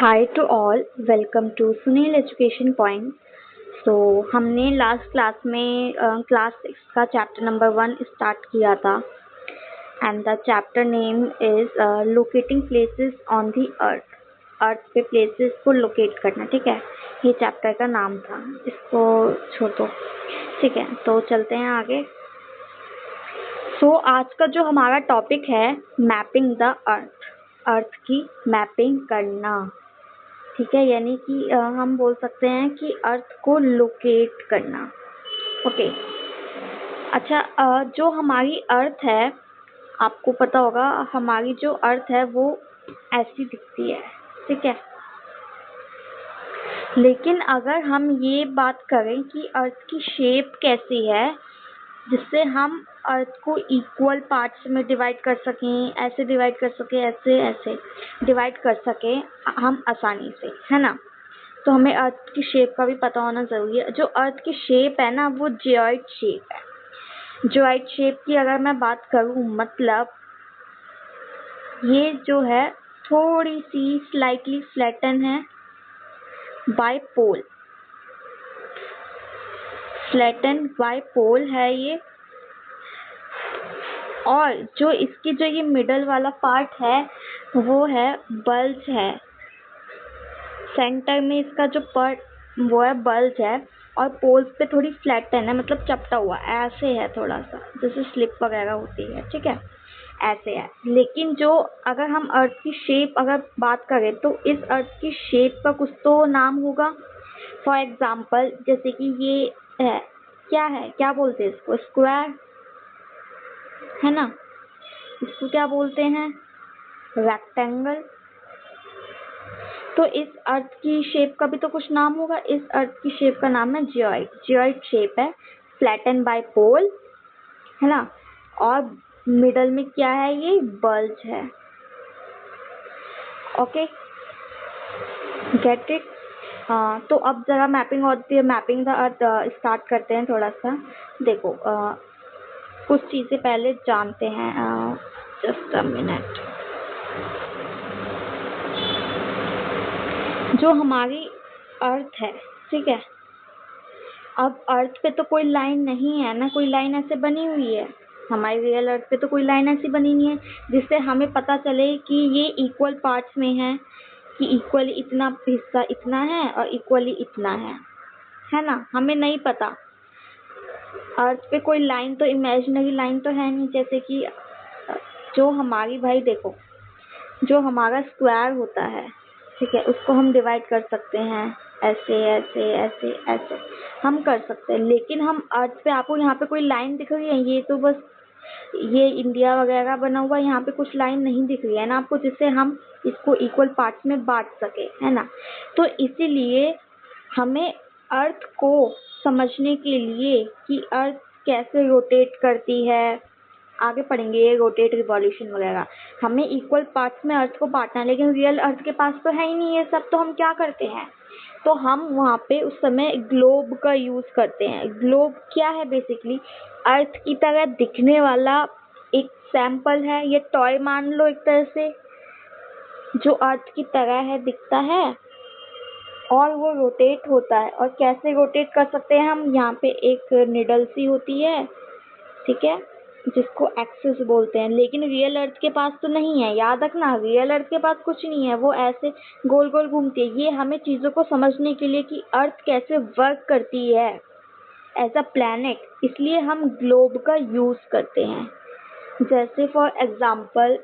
Hi to all, welcome to Sunil education point. तो हमने last class में क्लास 6 का चैप्टर नंबर 1 स्टार्ट किया था and the chapter name is locating places on the earth. Earth पे places को locate करना, ठीक है, ये चैप्टर का नाम था। इसको छोड़ दो, ठीक है। तो चलते हैं आगे। सो आज का जो हमारा टॉपिक है मैपिंग द अर्थ, अर्थ की मैपिंग करना, ठीक है। यानी कि हम बोल सकते हैं कि अर्थ को लोकेट करना। ओके, अच्छा, जो हमारी अर्थ है, आपको पता होगा हमारी जो अर्थ है वो ऐसी दिखती है, ठीक है। लेकिन अगर हम ये बात करें कि अर्थ की शेप कैसी है, जिससे हम अर्थ को इक्वल पार्ट्स में डिवाइड कर सकें, ऐसे डिवाइड कर सकें, ऐसे ऐसे डिवाइड कर सकें हम आसानी से, है ना। तो हमें अर्थ की शेप का भी पता होना ज़रूरी है। जो अर्थ की शेप है ना, वो जियोइड शेप है। जियोइड शेप की अगर मैं बात करूँ, मतलब ये जो है थोड़ी सी स्लाइटली फ्लैटन है बाय पोल, फ्लैटन बाय पोल है ये। और जो इसकी जो ये मिडल वाला पार्ट है वो है बल्ज है। सेंटर में इसका जो पार्ट वो है बल्ज है, और पोल्स पे थोड़ी फ्लैटन है, मतलब चपटा हुआ ऐसे है, थोड़ा सा जैसे स्लिप वगैरह होती है, ठीक है, ऐसे है। लेकिन जो अगर हम अर्थ की शेप अगर बात करें तो इस अर्थ की शेप का कुछ तो नाम होगा। फॉर एग्जाम्पल, जैसे कि ये है, क्या बोलते हैं इसको, स्क्वायर है ना। इसको क्या बोलते हैं, रेक्टेंगल। तो इस अर्थ की शेप का भी तो कुछ नाम होगा। इस अर्थ की शेप का नाम है जियोइड। जियोइड शेप है, फ्लैटन बाय पोल, है ना। और मिडल में क्या है, ये बल्ज है। Okay, get it. हाँ, तो अब जरा मैपिंग होती है, मैपिंग द अर्थ स्टार्ट करते हैं थोड़ा सा। देखो, कुछ चीज़ें पहले जानते हैं। Just a minute. जो हमारी अर्थ है, ठीक है, अब अर्थ पे तो कोई लाइन नहीं है ना, कोई लाइन ऐसे बनी हुई है। हमारी रियल अर्थ पे तो कोई लाइन ऐसी बनी नहीं है जिससे हमें पता चले कि ये इक्वल पार्ट्स में है, कि इक्वली इतना हिस्सा इतना है और इक्वली इतना है ना। हमें नहीं पता। अर्थ पे कोई लाइन तो, इमेजिनरी लाइन तो है नहीं। जैसे कि जो हमारी, भाई देखो, जो हमारा स्क्वायर होता है, ठीक है, उसको हम डिवाइड कर सकते हैं ऐसे ऐसे ऐसे ऐसे, हम कर सकते हैं। लेकिन हम अर्थ पे, आपको यहाँ पे कोई लाइन दिख रही है, ये तो बस ये इंडिया वगैरह बना हुआ है, यहाँ पे कुछ लाइन नहीं दिख रही है ना आपको, जिससे हम इसको इक्वल पार्ट्स में बांट सके, है ना। तो इसीलिए हमें अर्थ को समझने के लिए कि अर्थ कैसे रोटेट करती है, आगे पढ़ेंगे ये रोटेट, रिवॉल्यूशन वगैरह, हमें इक्वल पार्ट्स में अर्थ को बांटना है। लेकिन रियल अर्थ के पास तो है ही नहीं ये सब। तो हम क्या करते हैं, तो हम वहाँ पे उस समय ग्लोब का यूज़ करते हैं। ग्लोब क्या है, बेसिकली अर्थ की तरह दिखने वाला एक सैंपल है, ये टॉय मान लो एक तरह से, जो अर्थ की तरह है, दिखता है और वो रोटेट होता है। और कैसे रोटेट कर सकते हैं हम, यहाँ पे एक निडल सी होती है, ठीक है, जिसको एक्सिस बोलते हैं। लेकिन रियल अर्थ के पास तो नहीं है, याद रखना, रियल अर्थ के पास कुछ नहीं है, वो ऐसे गोल गोल घूमती है। ये हमें चीज़ों को समझने के लिए कि अर्थ कैसे वर्क करती है एज अ प्लैनेट, इसलिए हम ग्लोब का यूज़ करते हैं। जैसे फॉर एग्जाम्पल,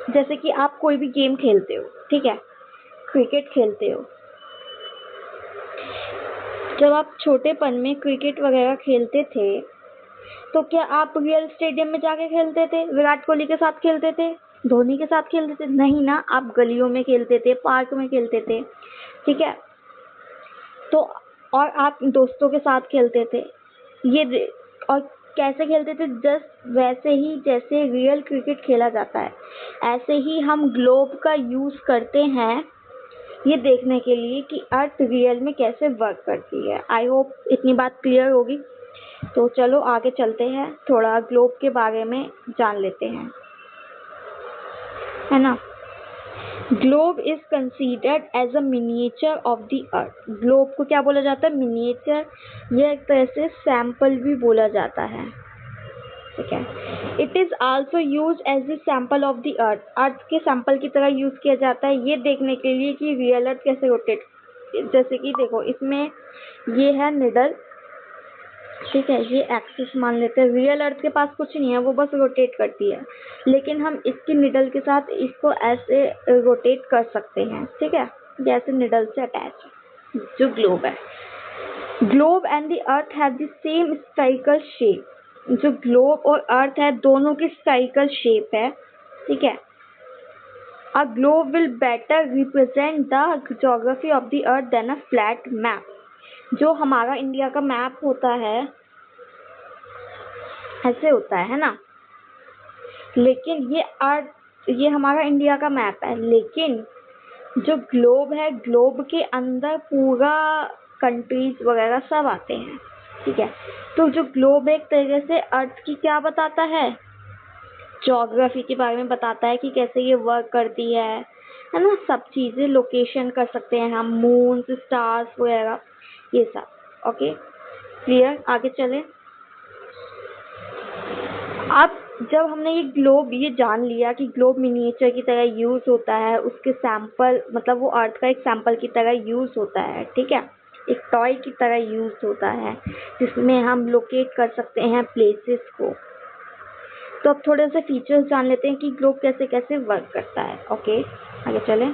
जैसे कि आप कोई भी गेम खेलते हो, ठीक है, क्रिकेट खेलते हो। जब आप छोटेपन में क्रिकेट वगैरह खेलते थे तो क्या आप रियल स्टेडियम में जाके खेलते थे, विराट कोहली के साथ खेलते थे, धोनी के साथ खेलते थे? नहीं ना, आप गलियों में खेलते थे, पार्क में खेलते थे, ठीक है। तो और आप दोस्तों के साथ खेलते थे, ये और कैसे खेलते थे, जस्ट वैसे ही जैसे रियल क्रिकेट खेला जाता है, ऐसे ही हम ग्लोब का यूज़ करते हैं ये देखने के लिए कि अर्थ रियल में कैसे वर्क करती है। आई होप इतनी बात क्लियर होगी। तो चलो आगे चलते हैं, थोड़ा ग्लोब के बारे में जान लेते हैं, है ना। Globe is considered as a miniature of the earth. Globe को क्या बोला जाता है? मिनिएचर। यह एक तरह से सैंपल भी बोला जाता है, ठीक है। It is also use as a sample of the earth. Earth के सैंपल की तरह यूज किया जाता है ये देखने के लिए कि रियल अर्थ कैसे रोटेट, जैसे कि देखो इसमें ये है निडल, ठीक है, ये एक्सिस मान लेते हैं। रियल अर्थ के पास कुछ नहीं है, वो बस रोटेट करती है, लेकिन हम इसकी निडल के साथ इसको ऐसे रोटेट कर सकते हैं, ठीक है, जैसे निडल से अटैच जो ग्लोब है। Globe and the earth have the same spherical shape. जो ग्लोब और अर्थ है दोनों की स्फेरिकल शेप है, ठीक है। A globe will better represent the geography of the earth than a flat map. जो हमारा इंडिया का मैप होता है ऐसे होता है ना, लेकिन ये हमारा इंडिया का मैप है, लेकिन जो ग्लोब है, ग्लोब के अंदर पूरा कंट्रीज वगैरह सब आते हैं, ठीक है। तो जो ग्लोब एक तरह से अर्थ की क्या बताता है? ज्योग्राफी के बारे में बताता है कि कैसे ये वर्क करती है ना, सब चीजें लोकेशन कर सकते हैं हम, मून स्टार्स वगैरह ये सब। ओके क्लियर, आगे चले। अब जब हमने ये जान लिया कि ग्लोब मिनिएचर की तरह यूज होता है, उसके सैंपल मतलब वो अर्थ का एक सैंपल की तरह यूज होता है, ठीक है, एक टॉय की तरह यूज होता है जिसमें हम लोकेट कर सकते हैं प्लेसेस को। तो अब थोड़े से फीचर्स जान लेते हैं कि ग्लोब कैसे कैसे वर्क करता है। ओके आगे चलें।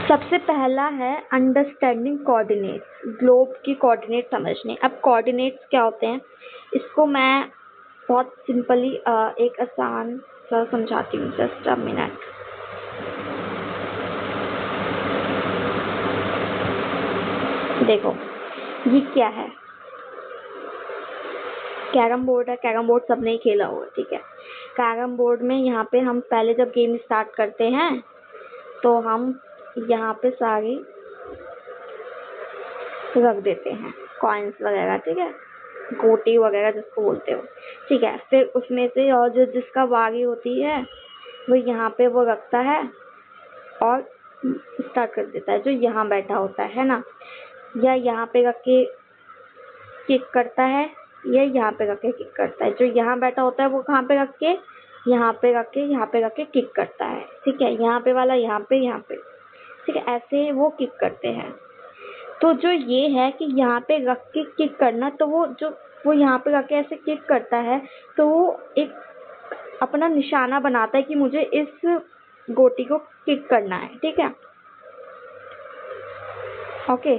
सबसे पहला है अंडरस्टैंडिंग कोऑर्डिनेट्स। ग्लोब की कोऑर्डिनेट समझने। अब कोऑर्डिनेट्स क्या होते हैं इसको मैं बहुत सिंपली एक आसान सा समझाती हूँ, जस्ट अ मिनट। देखो ये क्या है, कैरम बोर्ड है। कैरम बोर्ड सबने ही खेला होगा, ठीक है। कैरम बोर्ड में यहाँ पे हम पहले जब गेम स्टार्ट करते हैं तो हम यहाँ पे सारी रख देते हैं कॉइन्स वगैरह, ठीक है, गोटी वगैरह जिसको बोलते हो, ठीक है। फिर उसमें से और जो जिसका बारी होती है वो यहाँ पे वो रखता है और स्टार्ट कर देता है, जो यहाँ बैठा होता है ना, या यहाँ पे रख के किक करता है, या यहाँ पे रख के किक करता है। जो यहाँ बैठा होता है वो कहाँ पे रख के, यहाँ पे रख के, यहाँ पे रख के किक करता है, ठीक है। यहाँ पे वाला यहाँ पे, ठीक है, ऐसे वो किक करते हैं। तो जो ये है कि यहाँ पे रख के किक करना, तो वो यहाँ पे रख के ऐसे किक करता है, तो वो एक अपना निशाना बनाता है कि मुझे इस गोटी को किक करना है, ठीक है। ओके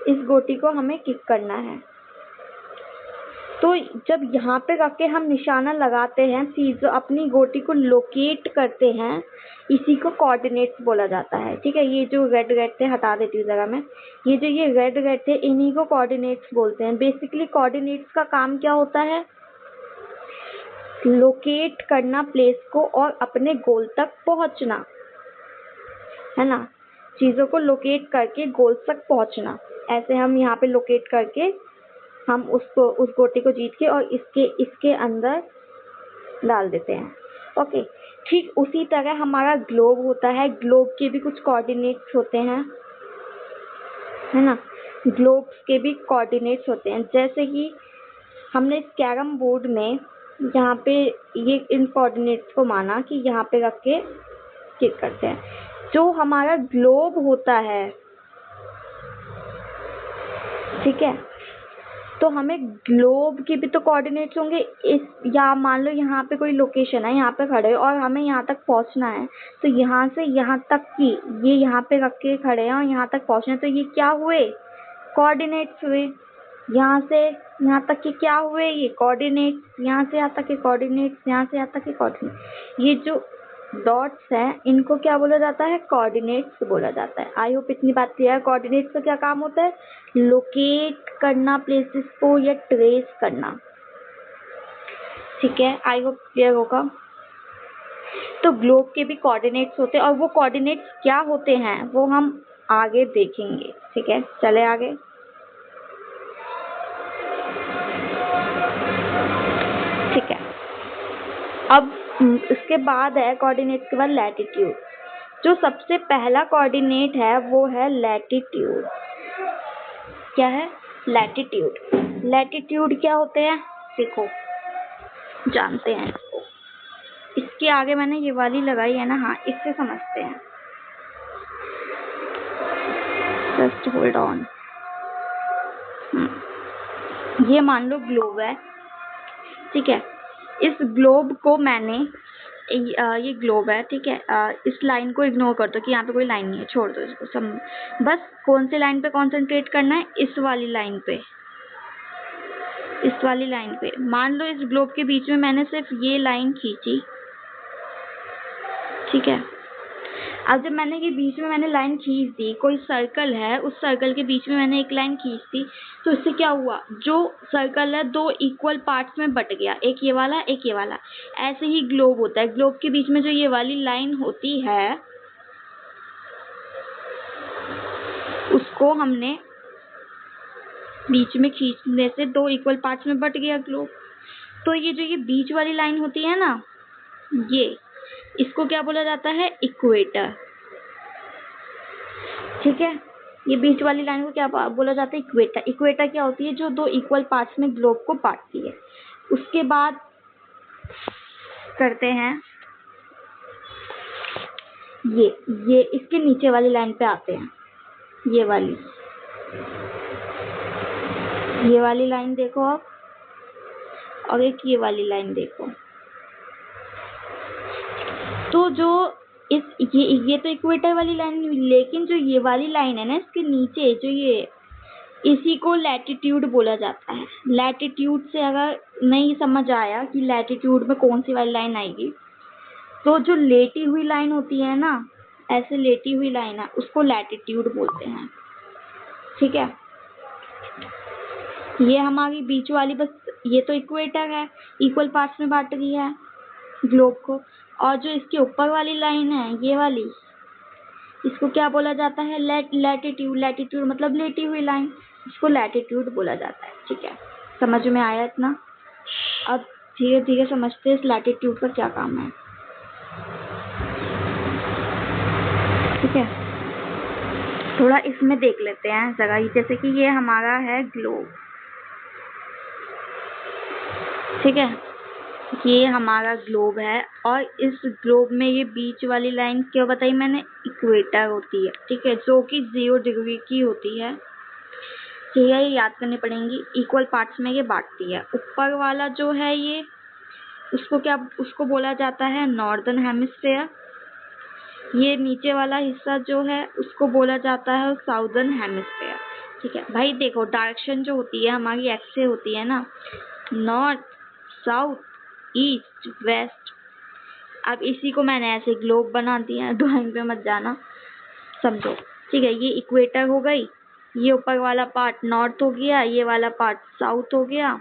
इस गोटी को हमें किक करना है। तो जब यहाँ पे रख के हम निशाना लगाते हैं, चीज़ अपनी गोटी को लोकेट करते हैं, इसी को कोऑर्डिनेट्स बोला जाता है, ठीक है। ये जो रेड थे हटा देती हूँ जरा मैं, ये रेड थे इन्हीं को कोऑर्डिनेट्स बोलते हैं। बेसिकली कोऑर्डिनेट्स का काम क्या होता है? लोकेट करना प्लेस को और अपने गोल तक पहुंचना, है ना। चीज़ों को लोकेट करके गोल तक पहुंचना। ऐसे हम यहाँ पे लोकेट करके हम उस गोटी को जीत के और इसके अंदर डाल देते हैं। ओके ठीक उसी तरह हमारा ग्लोब होता है। ग्लोब के भी कुछ कोऑर्डिनेट्स होते हैं, है ना। ग्लोब्स के भी कोऑर्डिनेट्स होते हैं, जैसे कि हमने इस कैरम बोर्ड में यहाँ पे ये इन कोऑर्डिनेट्स को माना कि यहाँ पे रख के किक करते हैं। जो हमारा ग्लोब होता है, ठीक है, तो हमें ग्लोब के भी तो कोऑर्डिनेट्स होंगे। या मान लो यहाँ पे कोई लोकेशन है, यहाँ पे खड़े हो और हमें यहाँ तक पहुँचना है, तो यहाँ से यहाँ तक की ये यहाँ पे रख के खड़े हैं और यहाँ तक पहुँचना है, तो ये क्या हुए? कोऑर्डिनेट्स हुए। यहाँ से यहाँ तक के क्या हुए? ये कोऑर्डिनेट्स। यहाँ से यहाँ तक के कोऑर्डिनेट्स, यहाँ से यहाँ तक के कोऑर्डिनेट्स। ये जो डॉट्स हैं इनको क्या बोला जाता है? कोऑर्डिनेट्स बोला जाता है। आई होप इतनी बात क्लियर है। कोऑर्डिनेट्स का क्या काम होता है? लोकेट करना प्लेसेस को या ट्रेस करना, ठीक है। आई होप क्लियर होगा। तो ग्लोब के भी कोऑर्डिनेट्स होते हैं और वो कोऑर्डिनेट्स क्या होते हैं वो हम आगे देखेंगे, ठीक है। चले आगे। ठीक है, अब इसके बाद है कोऑर्डिनेट के बाद लैटिट्यूड। जो सबसे पहला कोऑर्डिनेट है वो है लैटिट्यूड। क्या है? लैटिट्यूड। लैटिट्यूड क्या होते हैं देखो, जानते हैं इसको। इसके आगे मैंने ये वाली लगाई है ना, हाँ इससे समझते हैं। Just hold on. ये मान लो ग्लोब है, ठीक है। इस ग्लोब को मैंने ये ग्लोब है, ठीक है। इस लाइन को इग्नोर कर दो कि यहाँ पे कोई लाइन नहीं है, छोड़ दो इसको सब। बस कौन से लाइन पे कंसंट्रेट करना है? इस वाली लाइन पे, इस वाली लाइन पे। मान लो इस ग्लोब के बीच में मैंने सिर्फ ये लाइन खींची, ठीक है। अब जब मैंने ये बीच में मैंने लाइन खींच दी, कोई सर्कल है, उस सर्कल के बीच में मैंने एक लाइन खींच दी, तो इससे क्या हुआ? जो सर्कल है दो इक्वल पार्ट्स में बट गया, एक ये वाला एक ये वाला। ऐसे ही ग्लोब होता है। ग्लोब के बीच में जो ये वाली लाइन होती है उसको हमने बीच में खींचने से दो इक्वल पार्ट्स में बट गया ग्लोब। तो ये जो ये बीच वाली लाइन होती है ना, ये इसको क्या बोला जाता है? इक्वेटर, ठीक है। ये बीच वाली लाइन को क्या बोला जाता है? इक्वेटर। इक्वेटर क्या होती है? जो दो इक्वल पार्ट्स में ग्लोब को बांटती है। उसके बाद करते हैं ये इसके नीचे वाली लाइन पे आते हैं। ये वाली लाइन देखो आप, और एक ये वाली लाइन देखो। तो जो ये तो इक्वेटर वाली लाइन हुई, लेकिन जो ये वाली लाइन है ना, इसके नीचे जो ये, इसी को लैटिट्यूड बोला जाता है। लैटिट्यूड से अगर नहीं समझ आया कि लैटिट्यूड में कौन सी वाली लाइन आएगी, तो जो लेटी हुई लाइन होती है ना, ऐसे लेटी हुई लाइन है, उसको लैटिट्यूड बोलते हैं, ठीक है। ये हमारी बीच वाली, बस ये तो इक्वेटर है, इक्वल पार्ट्स में बांट दिया है ग्लोब को। और जो इसके ऊपर वाली लाइन है, ये वाली, इसको क्या बोला जाता है? लैटिट्यूड। लैटिट्यूड मतलब लेटी हुई लाइन, इसको लैटिट्यूड बोला जाता है, ठीक है। समझ में आया इतना? अब धीरे धीरे समझते हैं इस लैटिट्यूड का क्या काम है, ठीक है। थोड़ा इसमें देख लेते हैं जरा। जैसे कि ये हमारा है ग्लोब, ठीक है। ये हमारा ग्लोब है, और इस ग्लोब में ये बीच वाली लाइन क्यों बताई मैंने? इक्वेटर होती है, ठीक है, जो कि 0 डिग्री की होती है, ठीक है। ये याद करनी पड़ेंगी। इक्वल पार्ट्स में ये बांटती है। ऊपर वाला जो है ये, उसको बोला जाता है नॉर्दर्न हेमिस्फेयर। ये नीचे वाला हिस्सा जो है उसको बोला जाता है साउदर्न हेमिस्फेयर, ठीक है। भाई देखो, डायरेक्शन जो होती है हमारी एक्स से होती है ना, नॉर्थ, साउथ, ईस्ट, वेस्ट। अब इसी को मैंने ऐसे ग्लोब बना दिया, ड्राइंग पे मत जाना, समझो, ठीक है। ये इक्वेटर हो गई, ये ऊपर वाला पार्ट नॉर्थ हो गया, ये वाला पार्ट साउथ हो गया,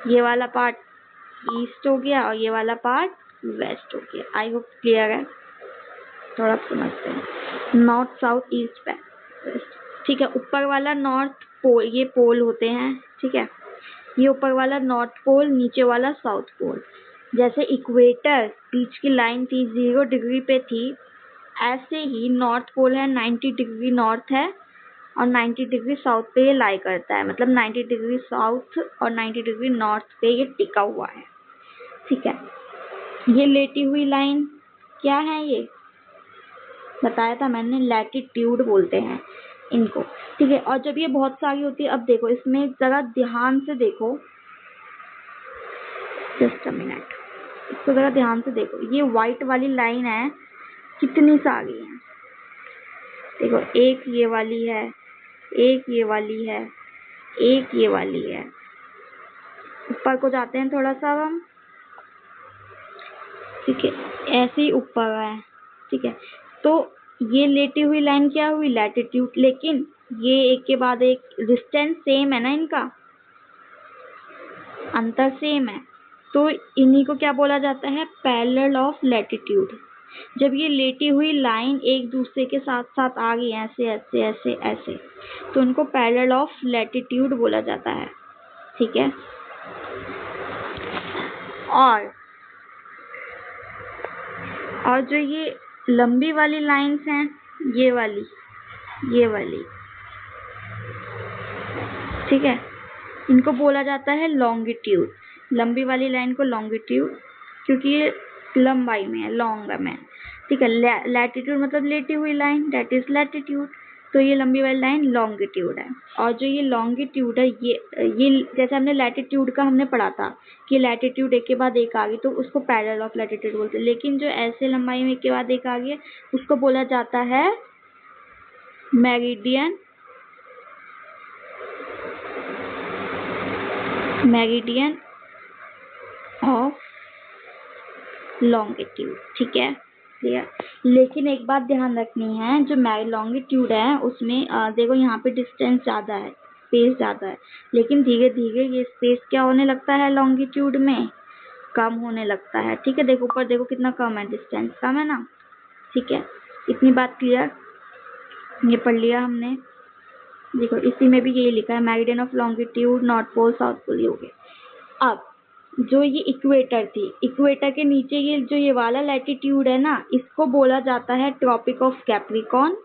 ये वाला पार्ट ईस्ट हो गया, और ये वाला पार्ट वेस्ट हो गया। आई होप क्लियर है। थोड़ा समझते हैं, नॉर्थ, साउथ, ईस्ट, वेस्ट, ठीक है। ऊपर वाला नॉर्थ पोल, ये पोल होते हैं, ठीक है। ये ऊपर वाला नॉर्थ पोल, नीचे वाला साउथ पोल। जैसे इक्वेटर बीच की लाइन थी 0 डिग्री पे थी, ऐसे ही नॉर्थ पोल है 90 डिग्री नॉर्थ है, और 90 डिग्री साउथ पे ये लाई करता है। मतलब 90 डिग्री साउथ और 90 डिग्री नॉर्थ पे ये टिका हुआ है, ठीक है। ये लेटी हुई लाइन क्या है? ये बताया था मैंने, लैटिट्यूड बोलते हैं इनको, ठीक है। और जब ये बहुत सारी होती है, अब देखो इसमें जरा ध्यान से देखो, जस्ट अ मिनट, इसको जरा ध्यान से देखो। ये व्हाइट वाली लाइन है, कितनी सारी है देखो। एक ये वाली है, एक ये वाली है, एक ये वाली है। ऊपर को जाते हैं थोड़ा सा हम, ठीक है, ऐसे ही ऊपर है, ठीक है। तो ये लेटी हुई लाइन क्या हुई? लैटिट्यूड। लेकिन ये एक के बाद एक डिस्टेंस सेम है ना, इनका अंतर सेम है, तो इन्हीं को क्या बोला जाता है? Parallel of latitude. जब ये लेटी हुई लाइन एक दूसरे के साथ साथ आ गई, ऐसे ऐसे ऐसे ऐसे, तो उनको पैरेलल ऑफ लैटिट्यूड बोला जाता है, ठीक है। और और जो ये लंबी वाली लाइंस हैं, ये वाली, ठीक है, इनको बोला जाता है लॉन्गिट्यूड। लंबी वाली लाइन को लॉन्गिट्यूड, क्योंकि ये लंबाई में है, लॉन्ग में, ठीक है। लैटिट्यूड मतलब लेटी हुई लाइन, दैट इज लैटिट्यूड। तो ये लंबी वाली लाइन लॉन्गिट्यूड है। और जो ये लॉन्गिट्यूड है, ये जैसे हमने लैटिट्यूड का हमने पढ़ा था कि लैटिट्यूड एक के बाद एक आ गई तो उसको पैरेलल ऑफ लैटिट्यूड बोलते हैं, लेकिन जो ऐसे लंबाई में एक के बाद एक आ गई है उसको बोला जाता है मेरिडियन ऑफ लॉन्गिट्यूड, ठीक है, क्लियर। लेकिन एक बात ध्यान रखनी है, जो लॉन्गिट्यूड है उसमें देखो यहाँ पे डिस्टेंस ज़्यादा है, स्पेस ज़्यादा है, लेकिन धीरे धीरे ये स्पेस क्या होने लगता है, लॉन्गिट्यूड में कम होने लगता है, ठीक है। देखो ऊपर देखो कितना कम है, डिस्टेंस कम है ना, ठीक है। इतनी बात क्लियर, ये पढ़ लिया हमने। देखो इसी में भी यही लिखा है, meridian of longitude, north pole south pole, हो गए। अब जो ये इक्वेटर थी, इक्वेटर के नीचे ये वाला लैटिट्यूड है ना, इसको बोला जाता है ट्रॉपिक ऑफ कैप्रिकॉर्न,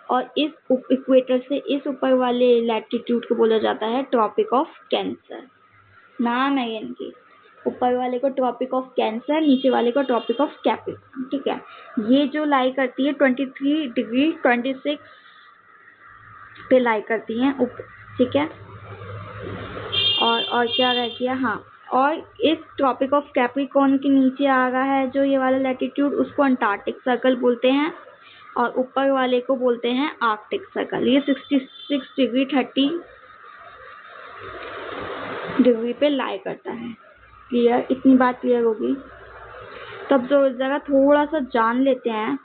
और इस इक्वेटर से इस ऊपर वाले लैटिट्यूड को बोला जाता है ट्रॉपिक ऑफ कैंसर। नाम है इनकी, ऊपर वाले को ट्रॉपिक ऑफ कैंसर, नीचे वाले को ट्रॉपिक ऑफ कैप्रिकॉर्न, ठीक है। ये जो लाई करती है 23 डिग्री 26 पे लाई करती हैं ऊपर, ठीक है। और क्या रह गया, हाँ, और इस ट्रॉपिक ऑफ कैप्रिकॉर्न के नीचे आ रहा है जो ये वाला लैटिट्यूड, उसको अंटार्कटिक सर्कल बोलते हैं, और ऊपर वाले को बोलते हैं आर्कटिक सर्कल। ये 66 डिग्री 30 डिग्री पे लाई करता है, क्लियर। इतनी बात क्लियर होगी। तब जो जरा थोड़ा सा जान लेते हैं,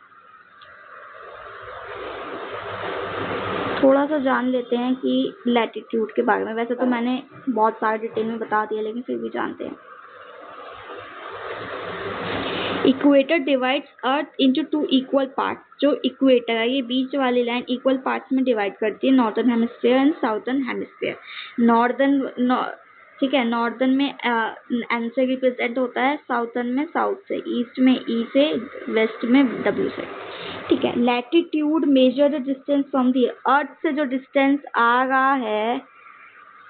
कि लैटिट्यूड के बारे में। वैसे तो मैंने बहुत सारे डिटेल में बता दिया, लेकिन फिर भी जानते हैं। इक्वेटर डिवाइड्स अर्थ इनटू 2 इक्वल पार्ट्स। जो इक्वेटर है, ये बीच वाली लाइन इक्वल पार्ट्स में डिवाइड करती है, northern hemisphere and southern hemisphere. ठीक है, नॉर्दर्न में एन से रिप्रेजेंट होता है, साउथर्न में साउथ से, ईस्ट में ई से, वेस्ट में डब्ल्यू से, ठीक है। Latitude measure the distance from the earth से जो डिस्टेंस आ रहा है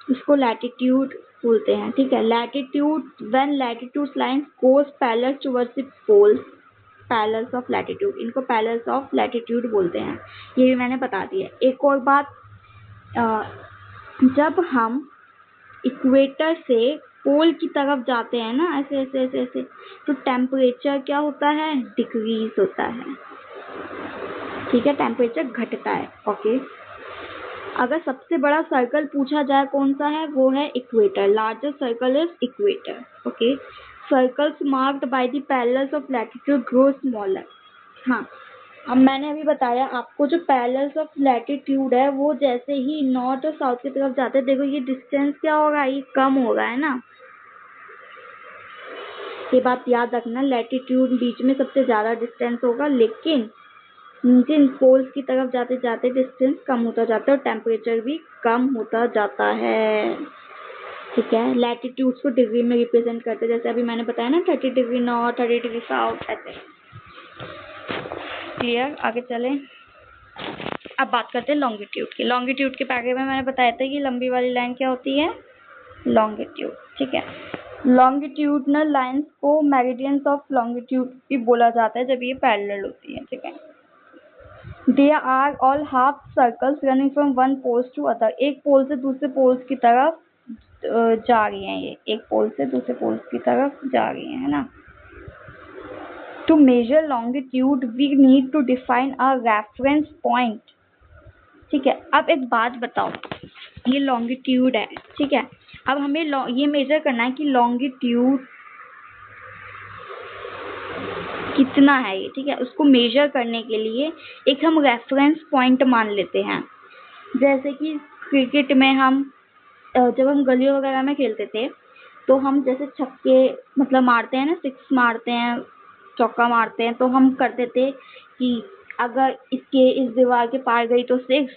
उसको लैटिट्यूड बोलते हैं, ठीक है। Latitude, when latitude lines goes parallel towards the poles, parallels of latitude, इनको पैरेलल्स ऑफ लैटिट्यूड बोलते हैं। ये भी मैंने बता दिया। एक और बात, जब हम इक्वेटर से पोल की तरफ जाते हैं ना, ऐसे ऐसे ऐसे ऐसे, तो टेम्परेचर क्या होता है, डिक्रीज होता है, ठीक है, टेम्परेचर घटता है, ओके। अगर सबसे बड़ा सर्कल पूछा जाए कौन सा है, वो है equator. Largest circle is equator, okay. Circles marked by the parallels of latitude grow smaller. हाँ, अब मैंने अभी बताया आपको, जो पैरेलल्स ऑफ लैटिट्यूड है वो जैसे ही नॉर्थ और साउथ की तरफ जाते हैं, देखो ये डिस्टेंस क्या होगा, ये कम हो रहा है ना। ये बात याद रखना, लैटिट्यूड बीच में सबसे ज्यादा डिस्टेंस होगा, लेकिन नीचे पोल्स की तरफ जाते जाते डिस्टेंस कम होता जाता है और टेम्परेचर भी कम होता जाता है, ठीक है। लैटिट्यूड्स को डिग्री में रिप्रेजेंट करते हैं, जैसे अभी मैंने बताया ना, 30 डिग्री नॉर्थ, 30 डिग्री साउथ, ऐसे, क्लियर। आगे चले, अब बात करते हैं लॉन्गिट्यूड की। लॉन्गिट्यूड के बारे में मैंने बताया था कि लंबी वाली लाइन क्या होती है, लॉन्गिट्यूड, ठीक है। लॉन्गिट्यूडनल लाइंस को मेरिडियंस ऑफ लॉन्गिट्यूड भी बोला जाता है जब ये पैरेलल होती है, ठीक है। They are all half circles running from one poles to other. एक पोल से दूसरे पोल्स की तरफ जा रही हैं, ये एक पोल से दूसरे पोल्स की तरफ जा रही है ना। To measure longitude we need to define a reference point, ठीक है। अब एक बात बताओ, ये लॉन्गिट्यूड है, ठीक है। अब हमें ये मेजर करना है कि लॉन्गिट्यूड कितना है ये, ठीक है। उसको मेजर करने के लिए एक हम रेफरेंस पॉइंट मान लेते हैं। जैसे कि क्रिकेट में हम जब हम गलियों वगैरह में खेलते थे, तो हम जैसे छक्के मतलब मारते हैं ना, 6 मारते हैं, चौका मारते हैं, तो हम करते थे कि अगर इस दीवार के पार गई तो 6,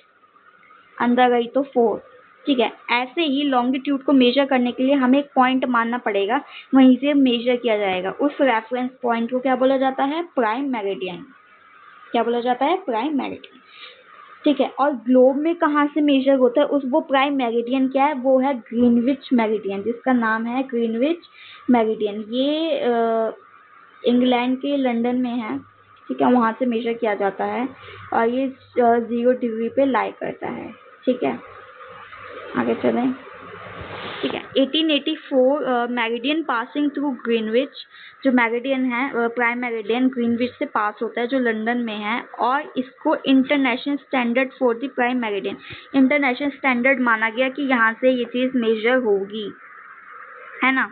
अंदर गई तो 4, ठीक है। ऐसे ही लॉन्गिट्यूड को मेजर करने के लिए हमें एक पॉइंट मानना पड़ेगा, वहीं से मेजर किया जाएगा। उस रेफरेंस पॉइंट को क्या बोला जाता है? Prime meridian. क्या बोला जाता है? Prime meridian. ठीक है। और ग्लोब में कहाँ से मेजर होता है उस वो प्राइम मेरिडियन क्या है? वो है ग्रीनविच मेरिडियन, जिसका नाम है ग्रीनविच मेरिडियन। ये इंग्लैंड के लंदन में है। ठीक है, वहाँ से मेजर किया जाता है और ये 0 डिग्री पे लाई करता है। ठीक है, आगे चलें। ठीक है, 1884 मेरिडियन पासिंग थ्रू ग्रीनविच, जो मेरिडियन है प्राइम मेरिडियन ग्रीनविच से पास होता है, जो लंदन में है, और इसको international standard for the prime meridian, international standard माना गया कि यहाँ से ये चीज़ मेजर होगी, है ना।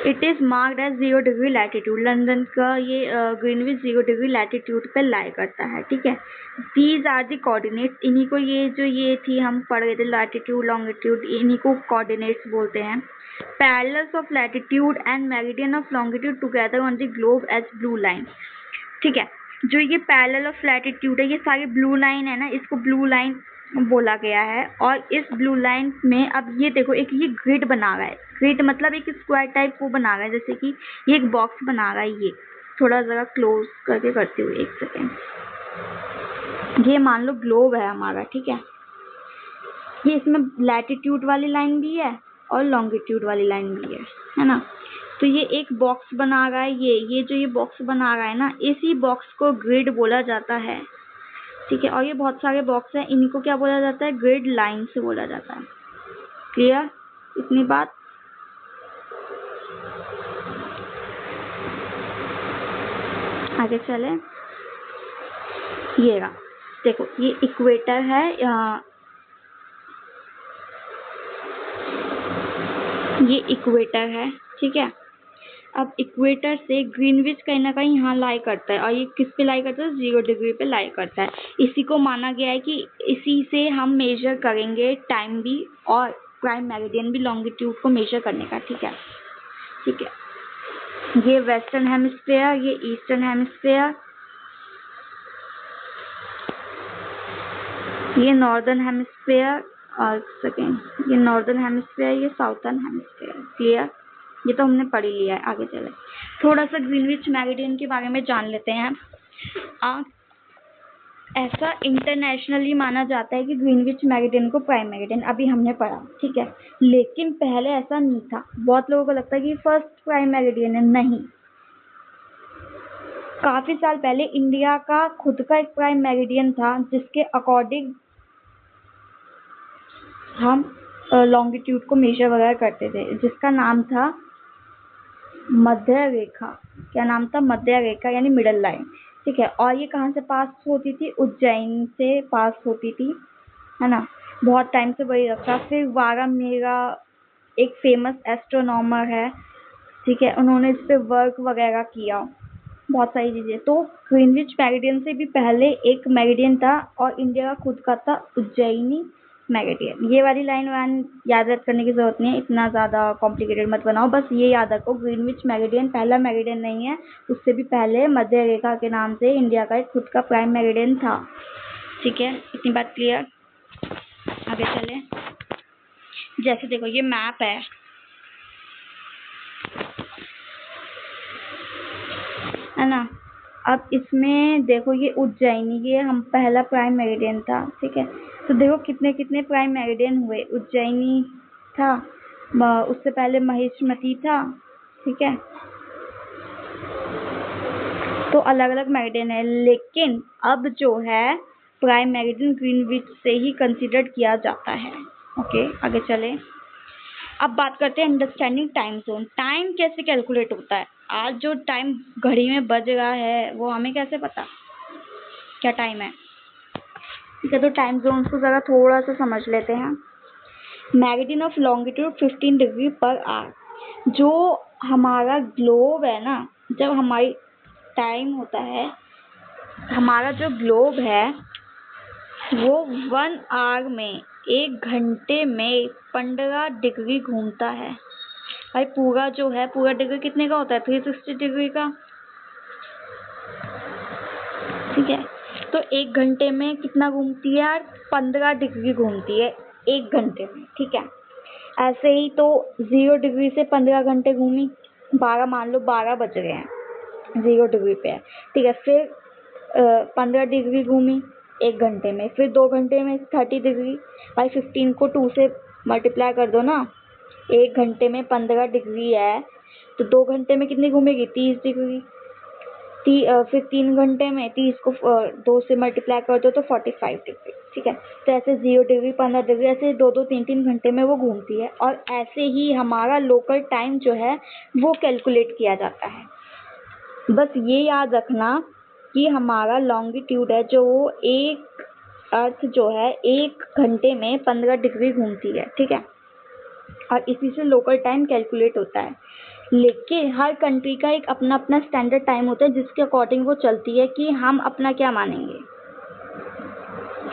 It is marked as 0 degree latitude. London का ये ग्रीनविच 0 डिग्री लैटिट्यूड पे लाई करता है। ठीक है, दीज आर दी कोऑर्डिनेट्स। इन्हीं को ये थी हम पढ़ रहे थे, लैटिट्यूड लॉन्गिट्यूड, इन्हीं को कोऑर्डिनेट्स बोलते हैं। Parallels of latitude and meridian of longitude together on the globe as blue line. ठीक है, जो ये पैरेलल ऑफ लैटिट्यूड है, ये सारी ब्लू लाइन है ना, इसको ब्लू लाइन बोला गया है। और इस ब्लू लाइन में अब ये देखो, एक ये ग्रिड बना रहा है। ग्रिड मतलब एक स्क्वायर टाइप वो बना रहा है, जैसे कि ये एक बॉक्स बना रहा है। ये थोड़ा ज़रा क्लोज करके करती हूँ, एक सेकेंड। ये मान लो ग्लोब है हमारा। ठीक है, ये इसमें लैटिट्यूड वाली लाइन भी है और लॉन्गिट्यूड वाली लाइन भी है ना। तो ये एक बॉक्स बना रहा है। ये जो ये बॉक्स बना रहा है ना, इसी बॉक्स को ग्रिड बोला जाता है। ठीक है, और ये बहुत सारे बॉक्स हैं, इन्हीं को क्या बोला जाता है? ग्रिड लाइन से बोला जाता है। क्लियर इतनी बात? आगे चले। ये रहा, देखो ये इक्वेटर है, ये इक्वेटर है। ठीक है, अब इक्वेटर से ग्रीनविच कहीं ना कहीं यहाँ लाई करता है, और ये किस पे लाई करता है? 0 डिग्री पे लाई करता है। इसी को माना गया है कि इसी से हम मेजर करेंगे टाइम भी और प्राइम मेरिडियन भी, लॉन्गिट्यूड को मेजर करने का। ठीक है, ठीक है, ये वेस्टर्न हेमिस्फेयर, ये ईस्टर्न हेमिस्फेयर, ये नॉर्दर्न हेमिस्फेयर, और सेकेंड ये नॉर्दर्न हेमिस्फेयर, ये साउथर्न हेमिस्फेयर। क्लियर? ये तो हमने पढ़ ही लिया है। आगे चले, थोड़ा सा ग्रीनविच मेरिडियन के बारे में जान लेते हैं। ऐसा इंटरनेशनली माना जाता है कि ग्रीनविच मेरिडियन को प्राइम मेरिडियन, अभी हमने पढ़ा। ठीक है, लेकिन पहले ऐसा नहीं था। बहुत लोगों को लगता है कि फर्स्ट प्राइम मेरिडियन है, नहीं। काफी साल पहले इंडिया का खुद का एक प्राइम मेरिडियन था, जिसके अकॉर्डिंग हम लॉन्गिट्यूड को मेजर वगैरह करते थे, जिसका नाम था मध्य रेखा। क्या नाम था? मध्य रेखा, यानी मिडल लाइन। ठीक है, और ये कहाँ से पास होती थी? उज्जैन से पास होती थी, है ना। बहुत टाइम से वही रखा। फिर वारामेरा एक फेमस एस्ट्रोनॉमर है, ठीक है, उन्होंने इस पे वर्क वगैरह किया, बहुत सारी चीजें। तो ग्रीनविच मेरिडियन से भी पहले एक मेरिडियन था, और इंडिया का खुद का था, उज्जैनी मेरिडियन। ये वाली लाइन वान याद करने की जरूरत नहीं है, इतना ज़्यादा कॉम्प्लिकेटेड मत बनाओ, बस ये याद रखो ग्रीनविच मेरिडियन पहला मेरिडियन नहीं है, उससे भी पहले मध्य रेखा के नाम से इंडिया का एक खुद का प्राइम मेरिडियन था। ठीक है, इतनी बात क्लियर? आगे चले। जैसे देखो ये मैप है ना। अब इसमें देखो ये उज्जैनी, ये हम पहला प्राइम मेरिडियन था। ठीक है, तो देखो कितने कितने प्राइम मेरिडियन हुए। उज्जैनी था, उससे पहले महिष्मती था। ठीक है, तो अलग अलग मेरिडियन है, लेकिन अब जो है प्राइम मेरिडियन ग्रीनविच से ही कंसिडर किया जाता है। ओके, आगे चले। अब बात करते हैं अंडरस्टैंडिंग टाइम जोन। टाइम कैसे कैलकुलेट होता है? आज जो टाइम घड़ी में बज रहा है वो हमें कैसे पता क्या टाइम है? ठीक है, तो टाइम जोन को ज़रा थोड़ा सा समझ लेते हैं। Meridian of longitude 15 degree per hour. जो हमारा ग्लोब है ना, जब हमारी टाइम होता है, हमारा जो ग्लोब है वो 1 आवर में, 1 घंटे में 15 डिग्री घूमता है। भाई पूरा जो है, पूरा डिग्री कितने का होता है? 360 डिग्री का। ठीक है, तो 1 घंटे में कितना घूमती है यार? 15 डिग्री घूमती है 1 घंटे में, ठीक है। ऐसे ही तो 0 डिग्री से 15 घंटे घूमी, 12 मान लो, 12 बज गए हैं, 0 डिग्री पे है, ठीक है। फिर 15 डिग्री घूमी 1 घंटे में, फिर 2 घंटे में 30 डिग्री। भाई 15 को 2 से मल्टीप्लाई कर दो ना। 1 घंटे में 15 डिग्री है तो 2 घंटे में कितनी घूमेगी? 30 डिग्री। फिर 3 घंटे में 30 को 2 से मल्टीप्लाई कर दो तो 45 डिग्री, ठीक है। तो ऐसे 0 डिग्री, 15 डिग्री, ऐसे 2-2, 3-3 घंटे में वो घूमती है। और ऐसे ही हमारा लोकल टाइम जो है वो कैलकुलेट किया जाता है। बस ये याद रखना कि हमारा लॉन्गिट्यूड है जो वो एक अर्थ जो है 1 घंटे में 15 डिग्री घूमती है, ठीक है। और इसी से लोकल टाइम कैलकुलेट होता है। लेकिन हर कंट्री का एक अपना अपना स्टैंडर्ड टाइम होता है जिसके अकॉर्डिंग वो चलती है कि हम अपना क्या मानेंगे।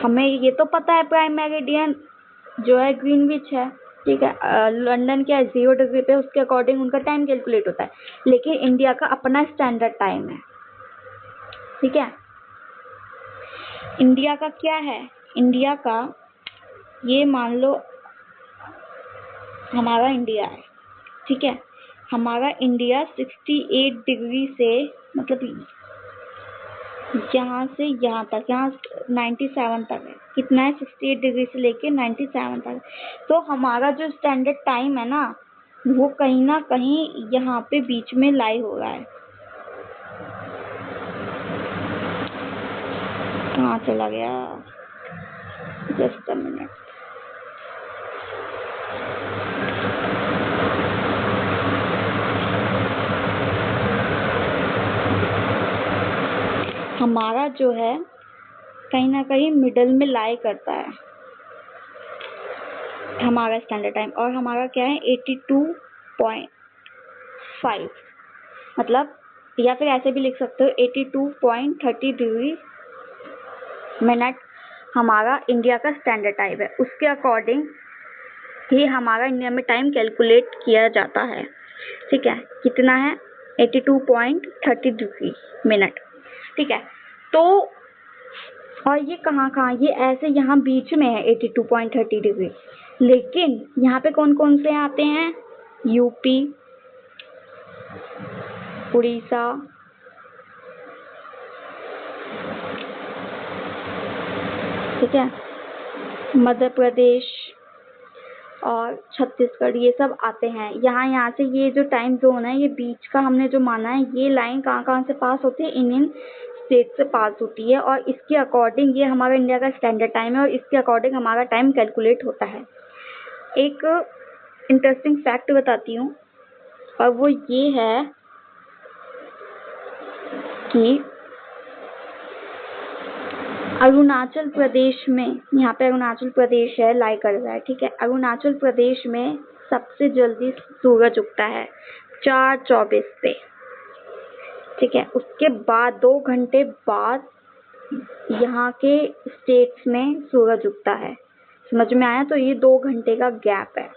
हमें ये तो पता है प्राइम मेरिडियन जो है ग्रीनविच है, ठीक है। लंदन क्या है 0 डिग्री पे, उसके अकॉर्डिंग उनका टाइम कैलकुलेट होता है। लेकिन इंडिया का अपना स्टैंडर्ड टाइम है, ठीक है। इंडिया का क्या है? इंडिया का ये मान लो हमारा इंडिया है, ठीक है। हमारा इंडिया 68 डिग्री से, मतलब यहाँ से यहाँ तक, यहाँ 97 तक है। कितना है? 68 डिग्री से लेके 97 तक। तो हमारा जो स्टैंडर्ड टाइम है ना वो कहीं ना कहीं यहाँ पे बीच में लाई हो रहा है। कहाँ चला गया? Just a minute. हमारा जो है कहीं ना कहीं मिडल में लाई करता है हमारा स्टैंडर्ड टाइम। और हमारा क्या है? 82.5, मतलब, या फिर ऐसे भी लिख सकते हो 82.30 डिग्री मिनट हमारा इंडिया का स्टैंडर्ड टाइम है। उसके अकॉर्डिंग ही हमारा इंडिया में टाइम कैलकुलेट किया जाता है, ठीक है। कितना है? 82.30 डिग्री मिनट, ठीक है। तो और ये कहाँ कहाँ? ये ऐसे यहाँ बीच में है 82.30 डिग्री। लेकिन यहाँ पे कौन कौन से आते हैं? यूपी, उड़ीसा, ठीक है, मध्य प्रदेश और छत्तीसगढ़, ये सब आते हैं। यहाँ से ये जो टाइम जोन है ये बीच का हमने जो माना है, ये लाइन कहाँ कहाँ से पास होती है? इंडियन स्टेट से पास होती है। और इसके अकॉर्डिंग ये हमारा इंडिया का स्टैंडर्ड टाइम है और इसके अकॉर्डिंग हमारा टाइम कैलकुलेट होता है। एक इंटरेस्टिंग फैक्ट बताती हूँ और वो ये है कि अरुणाचल प्रदेश में, यहाँ पे अरुणाचल प्रदेश है, लाई कर रहा है, ठीक है। अरुणाचल प्रदेश में सबसे जल्दी सूरज उगता है 4:24 पे, ठीक है। उसके बाद 2 घंटे बाद यहाँ के स्टेट्स में सूरज उगता है। समझ में आया? तो ये 2 घंटे का गैप है।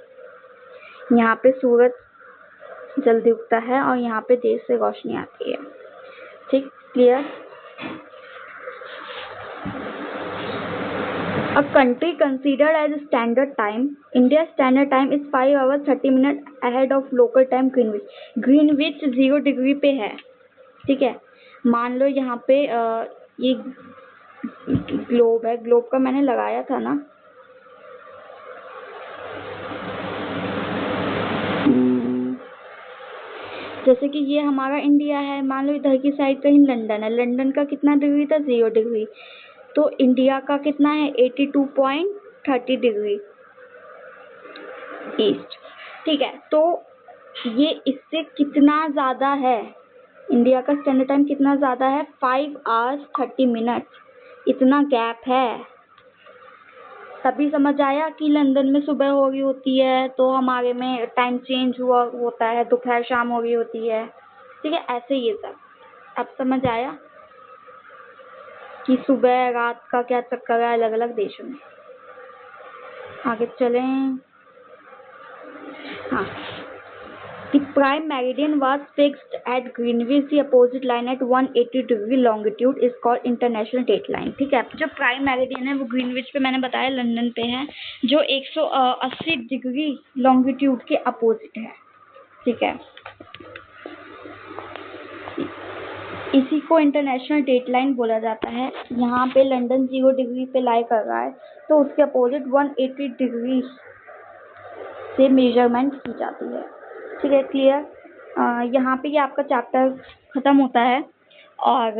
यहाँ पे सूरज जल्दी उगता है और यहाँ पे देर से रोशनी आती है, ठीक, clear? A country considered as standard time, India's standard time is 5 hours 30 minutes ahead of local time Greenwich. Greenwich 0 degree पे है, ठीक है। मान लो यहाँ पे ये ग्लोब है, ग्लोब का मैंने लगाया था ना, जैसे कि ये हमारा इंडिया है, मान लो इधर की साइड कहीं लंदन है। लंदन का कितना डिग्री था? 0 डिग्री। तो इंडिया का कितना है? 82.30 डिग्री ईस्ट, ठीक है। तो ये इससे कितना ज़्यादा है? इंडिया का स्टैंडर्ड टाइम कितना ज़्यादा है? 5 hours 30 minutes, इतना गैप है। तभी समझ आया कि लंदन में सुबह हो रही होती है तो हमारे में टाइम चेंज हुआ होता है, दोपहर शाम हो रही होती है, ठीक है। ऐसे ये सब अब समझ आया कि सुबह रात का क्या चक्कर है अलग अलग देशों में। आगे चलें। हाँ, The prime meridian was fixed at Greenwich. The opposite line at 180 degree longitude is called international date line. ठीक है, जो प्राइम मेरिडियन है वो ग्रीनविच पे मैंने बताया लंदन पे है, जो 180 डिग्री लॉन्गिट्यूड के अपोजिट है। ठीक है, इसी को इंटरनेशनल डेट लाइन बोला जाता है। यहाँ पे लंदन 0 डिग्री पे लाई कर रहा है, तो उसके अपोजिट 180 डिग्री से मेजरमेंट की जाती है। ठीक है, क्लियर। यहाँ पे ये आपका चैप्टर खत्म होता है और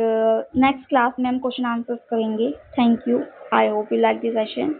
नेक्स्ट क्लास में हम क्वेश्चन आंसर्स करेंगे। Thank you, I hope you like this session.